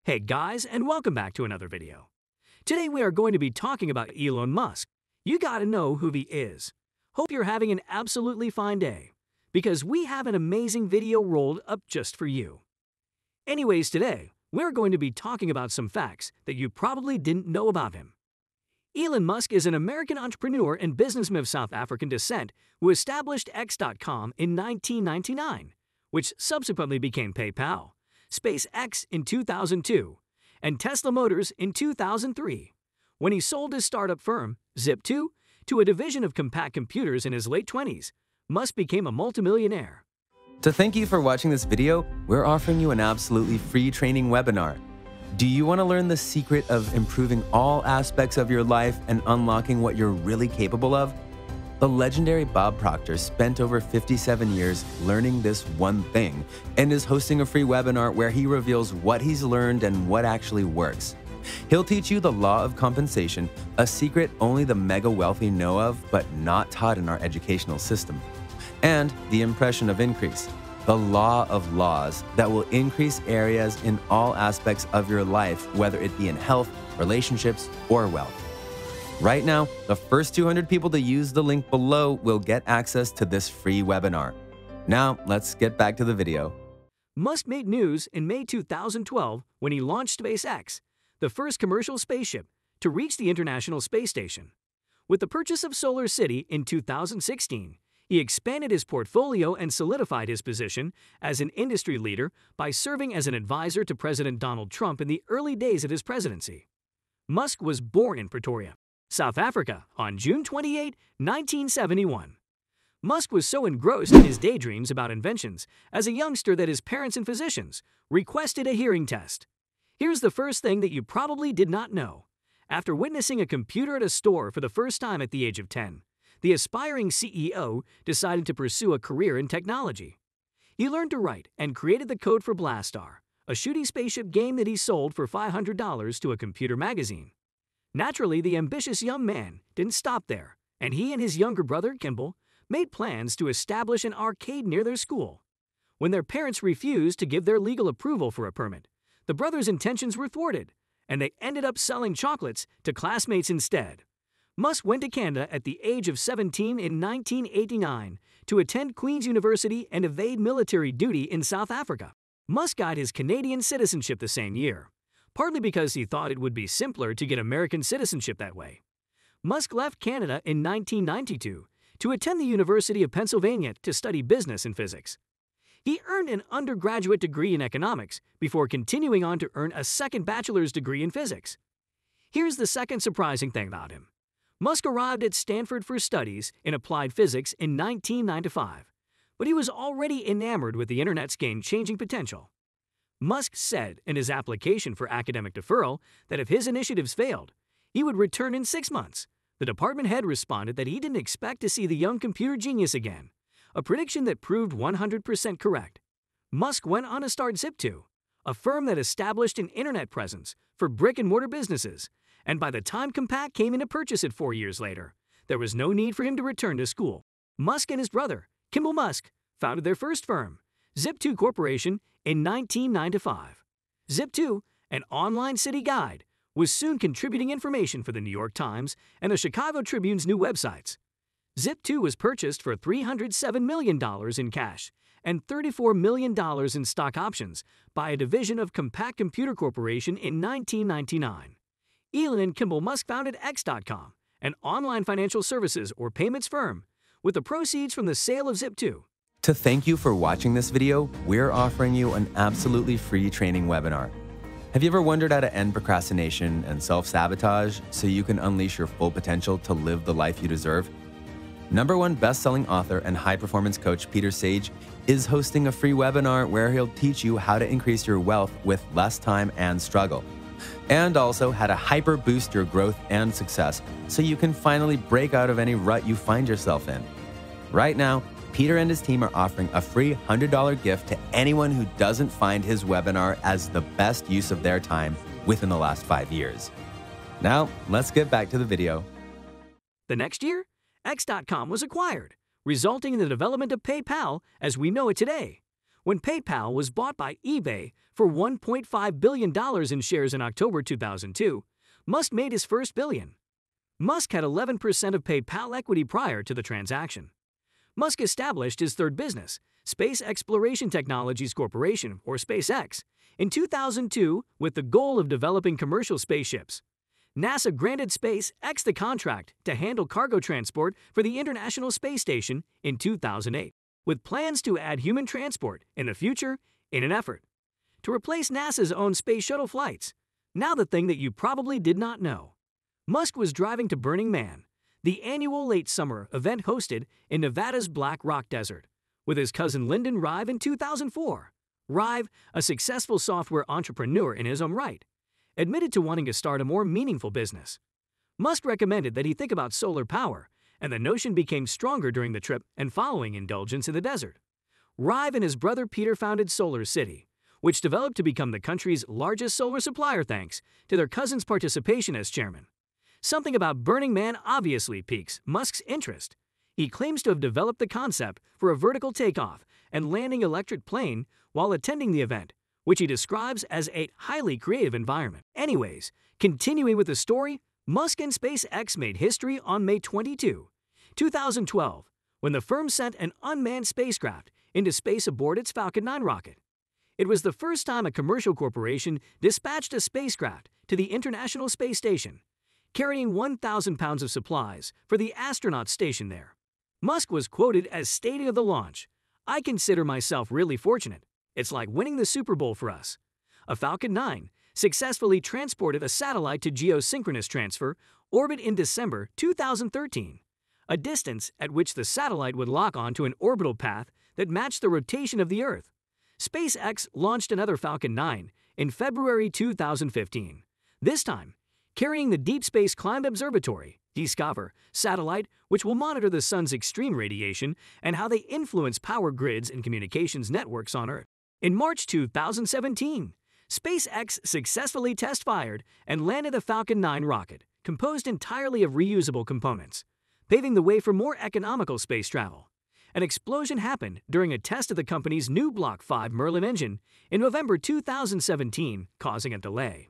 Hey guys, and welcome back to another video. Today we are going to be talking about Elon Musk. You gotta know who he is. Hope you're having an absolutely fine day, because we have an amazing video rolled up just for you. Anyways, today we're going to be talking about some facts that you probably didn't know about him. Elon Musk is an American entrepreneur and businessman of South African descent who established X.com in 1999, which subsequently became PayPal, SpaceX in 2002, and Tesla Motors in 2003. When he sold his startup firm, Zip2, to a division of Compaq Computers in his late 20s, Musk became a multimillionaire. To thank you for watching this video, we're offering you an absolutely free training webinar. Do you want to learn the secret of improving all aspects of your life and unlocking what you're really capable of? The legendary Bob Proctor spent over 57 years learning this one thing and is hosting a free webinar where he reveals what he's learned and what actually works. He'll teach you the law of compensation, a secret only the mega wealthy know of but not taught in our educational system, and the impression of increase, the law of laws that will increase areas in all aspects of your life, whether it be in health, relationships, or wealth. Right now, the first 200 people to use the link below will get access to this free webinar. Now, let's get back to the video. Musk made news in May 2012 when he launched SpaceX, the first commercial spaceship to reach the International Space Station. With the purchase of SolarCity in 2016, he expanded his portfolio and solidified his position as an industry leader by serving as an advisor to President Donald Trump in the early days of his presidency. Musk was born in Pretoria, South Africa, on June 28, 1971. Musk was so engrossed in his daydreams about inventions as a youngster that his parents and physicians requested a hearing test. Here's the first thing that you probably did not know. After witnessing a computer at a store for the first time at the age of 10, the aspiring CEO decided to pursue a career in technology. He learned to write and created the code for Blastar, a shooty spaceship game that he sold for $500 to a computer magazine. Naturally, the ambitious young man didn't stop there, and he and his younger brother, Kimball, made plans to establish an arcade near their school. When their parents refused to give their legal approval for a permit, the brothers' intentions were thwarted, and they ended up selling chocolates to classmates instead. Musk went to Canada at the age of 17 in 1989 to attend Queen's University and evade military duty in South Africa. Musk got his Canadian citizenship the same year, partly because he thought it would be simpler to get American citizenship that way. Musk left Canada in 1992 to attend the University of Pennsylvania to study business and physics. He earned an undergraduate degree in economics before continuing on to earn a second bachelor's degree in physics. Here's the second surprising thing about him. Musk arrived at Stanford for studies in applied physics in 1995, but he was already enamored with the internet's game-changing potential. Musk said in his application for academic deferral that if his initiatives failed, he would return in 6 months. The department head responded that he didn't expect to see the young computer genius again, a prediction that proved 100% correct. Musk went on to start Zip2, a firm that established an internet presence for brick-and-mortar businesses, and by the time Compaq came in to purchase it 4 years later, there was no need for him to return to school. Musk and his brother, Kimball Musk, founded their first firm, Zip2 Corporation, in 1995. Zip2, an online city guide, was soon contributing information for the New York Times and the Chicago Tribune's new websites. Zip2 was purchased for $307 million in cash and $34 million in stock options by a division of Compaq Computer Corporation in 1999. Elon and Kimball Musk founded X.com, an online financial services or payments firm, with the proceeds from the sale of Zip2. To thank you for watching this video, we're offering you an absolutely free training webinar. Have you ever wondered how to end procrastination and self-sabotage so you can unleash your full potential to live the life you deserve? #1 best-selling author and high-performance coach Peter Sage is hosting a free webinar where he'll teach you how to increase your wealth with less time and struggle, and also how to hyper-boost your growth and success so you can finally break out of any rut you find yourself in. Right now, Peter and his team are offering a free $100 gift to anyone who doesn't find his webinar as the best use of their time within the last 5 years. Now, let's get back to the video. The next year, X.com was acquired, resulting in the development of PayPal as we know it today. When PayPal was bought by eBay for $1.5 billion in shares in October 2002, Musk made his first billion. Musk had 11% of PayPal equity prior to the transaction. Musk established his third business, Space Exploration Technologies Corporation, or SpaceX, in 2002 with the goal of developing commercial spaceships. NASA granted SpaceX the contract to handle cargo transport for the International Space Station in 2008, with plans to add human transport in the future in an effort to replace NASA's own space shuttle flights. Now the thing that you probably did not know. Musk was driving to Burning Man, the annual late summer event hosted in Nevada's Black Rock Desert, with his cousin Lyndon Rive in 2004. Rive, a successful software entrepreneur in his own right, admitted to wanting to start a more meaningful business. Musk recommended that he think about solar power, and the notion became stronger during the trip and following indulgence in the desert. Rive and his brother Peter founded Solar City, which developed to become the country's largest solar supplier thanks to their cousin's participation as chairman. Something about Burning Man obviously piques Musk's interest. He claims to have developed the concept for a vertical takeoff and landing electric plane while attending the event, which he describes as a highly creative environment. Anyways, continuing with the story, Musk and SpaceX made history on May 22, 2012, when the firm sent an unmanned spacecraft into space aboard its Falcon 9 rocket. It was the first time a commercial corporation dispatched a spacecraft to the International Space Station, carrying 1,000 pounds of supplies for the astronauts stationed there. Musk was quoted as stating of the launch, "I consider myself really fortunate. It's like winning the Super Bowl for us." A Falcon 9 successfully transported a satellite to geosynchronous transfer orbit in December 2013, a distance at which the satellite would lock onto an orbital path that matched the rotation of the Earth. SpaceX launched another Falcon 9 in February 2015, this time carrying the Deep Space Climate Observatory (DSCOVR) satellite, which will monitor the sun's extreme radiation and how they influence power grids and communications networks on Earth. In March 2017, SpaceX successfully test-fired and landed the Falcon 9 rocket, composed entirely of reusable components, paving the way for more economical space travel. An explosion happened during a test of the company's new Block 5 Merlin engine in November 2017, causing a delay.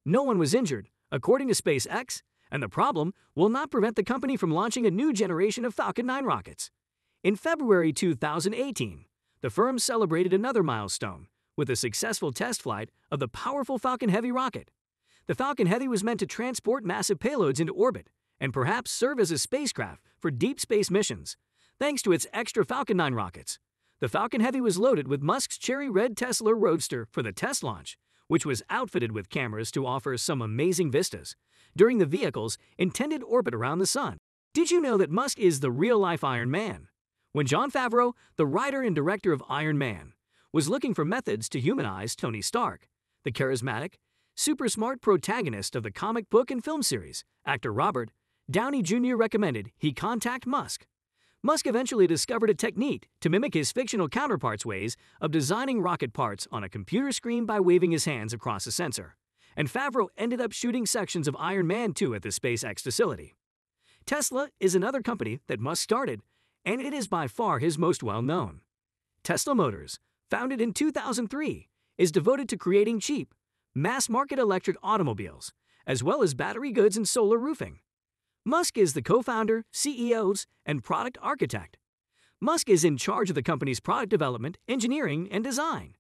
No one was injured, according to SpaceX, and the problem will not prevent the company from launching a new generation of Falcon 9 rockets. In February 2018, the firm celebrated another milestone with a successful test flight of the powerful Falcon Heavy rocket. The Falcon Heavy was meant to transport massive payloads into orbit and perhaps serve as a spacecraft for deep space missions. Thanks to its extra Falcon 9 rockets, the Falcon Heavy was loaded with Musk's cherry red Tesla Roadster for the test launch, which was outfitted with cameras to offer some amazing vistas during the vehicle's intended orbit around the sun. Did you know that Musk is the real-life Iron Man? When Jon Favreau, the writer and director of Iron Man, was looking for methods to humanize Tony Stark, the charismatic, super-smart protagonist of the comic book and film series, actor Robert Downey Jr. recommended he contact Musk. Musk eventually discovered a technique to mimic his fictional counterpart's ways of designing rocket parts on a computer screen by waving his hands across a sensor, and Favreau ended up shooting sections of Iron Man 2 at the SpaceX facility. Tesla is another company that Musk started, and it is by far his most well-known. Tesla Motors, founded in 2003, is devoted to creating cheap, mass-market electric automobiles, as well as battery goods and solar roofing. Musk is the co-founder, CEO, and product architect. Musk is in charge of the company's product development, engineering, and design.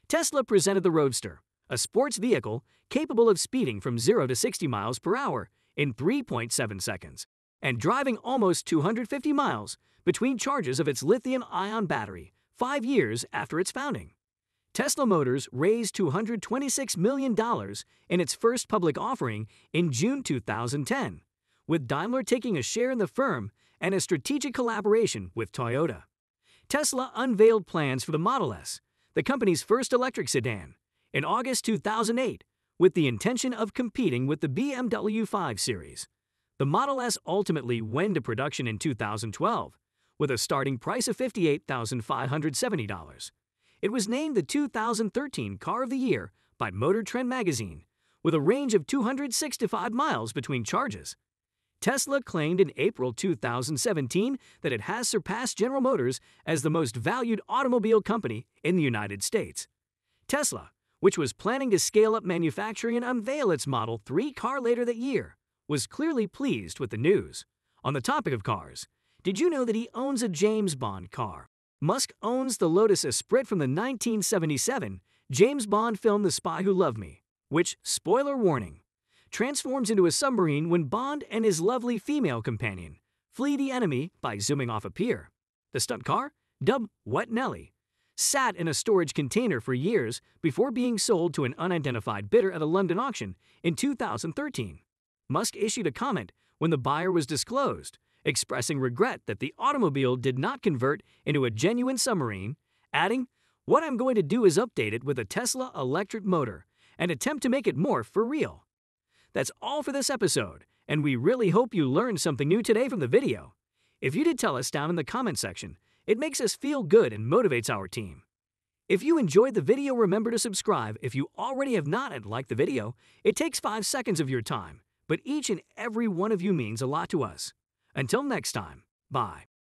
Tesla presented the Roadster, a sports vehicle capable of speeding from 0 to 60 miles per hour in 3.7 seconds and driving almost 250 miles between charges of its lithium-ion battery 5 years after its founding. Tesla Motors raised $226 million in its first public offering in June 2010, with Daimler taking a share in the firm and a strategic collaboration with Toyota. Tesla unveiled plans for the Model S, the company's first electric sedan, in August 2008, with the intention of competing with the BMW 5 Series. The Model S ultimately went into production in 2012, with a starting price of $58,570. It was named the 2013 Car of the Year by Motor Trend magazine, with a range of 265 miles between charges. Tesla claimed in April 2017 that it has surpassed General Motors as the most valued automobile company in the United States. Tesla, which was planning to scale up manufacturing and unveil its Model 3 car later that year, was clearly pleased with the news. On the topic of cars, did you know that he owns a James Bond car? Musk owns the Lotus Esprit from the 1977 James Bond film The Spy Who Loved Me, which, spoiler warning, transforms into a submarine when Bond and his lovely female companion flee the enemy by zooming off a pier. The stunt car, dubbed Wet Nelly, sat in a storage container for years before being sold to an unidentified bidder at a London auction in 2013. Musk issued a comment when the buyer was disclosed, expressing regret that the automobile did not convert into a genuine submarine, adding, "What I'm going to do is update it with a Tesla electric motor and attempt to make it morph for real." That's all for this episode, and we really hope you learned something new today from the video. If you did, tell us down in the comment section. It makes us feel good and motivates our team. If you enjoyed the video, remember to subscribe. If you already have not and liked the video, it takes 5 seconds of your time, but each and every one of you means a lot to us. Until next time, bye.